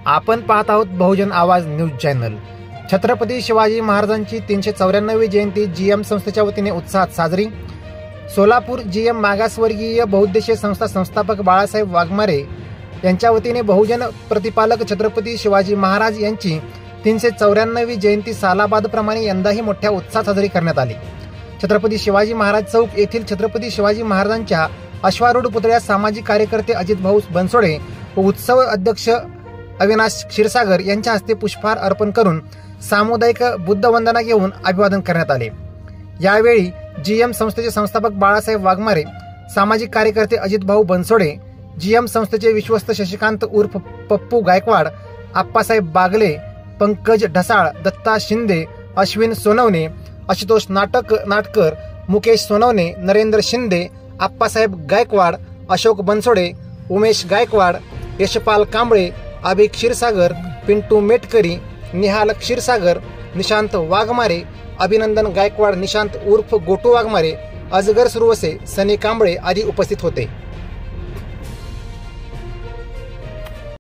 आपण पाहत आहोत बहुजन आवाज न्यूज चॅनल। छत्रपती शिवाजी महाराजांची 394वी जयंती जीएम संस्थेच्या वतीने उत्साहात साजरी। सोलापूर जीएम मागासवर्गीय बहुउद्देशीय संस्था संस्थापक बाळासाहेब वाघमारे यांच्या वतीने बहुजन प्रतिपालक छत्रपती शिवाजी महाराज यांची 394वी जयंती सालाबाद प्रमाणे यंदाही मोठ्या उत्साहात साजरी करण्यात आली। छत्रपती शिवाजी महाराज चौक येथील छत्रपती शिवाजी महाराजांच्या अश्वारूढ पुतळ्यास सामाजिक कार्यकर्ते अजित भाऊ बनसोडे व उत्सव अध्यक्ष अविनाश क्षीरसागर यांच्या हस्ते पुष्पहार अर्पण करून सामुदायिक बुद्धवंदना घेऊन अभिवादन करण्यात आले। यावेळी जीएम संस्थेचे संस्थापक बाळासाहेब वाघमारे, सामाजिक कार्यकर्ते अजित भाऊ बनसोडे, जीएम संस्थेचे विश्वस्त शशिकांत उर्फ पप्पू गायकवाड, आप्पासाहेब बागले, पंकज ढसाळ, दत्ता शिंदे, अश्विन सोनवणे, आशुतोष नाटकर, मुकेश सोनवणे, नरेंद्र शिंदे, आप्पासाहेब गायकवाड, अशोक बनसोडे, उमेश गायकवाड, यशपाल कांबळे, अभि क्षीरसागर, पिंटू मेटकरी, निहाल क्षीरसागर, निशांत वाघमारे, अभिनंदन गायकवाड, निशांत उर्फ गोटू वाघमारे, अजगर सुरवसे, सनी कांबळे आदी उपस्थित होते।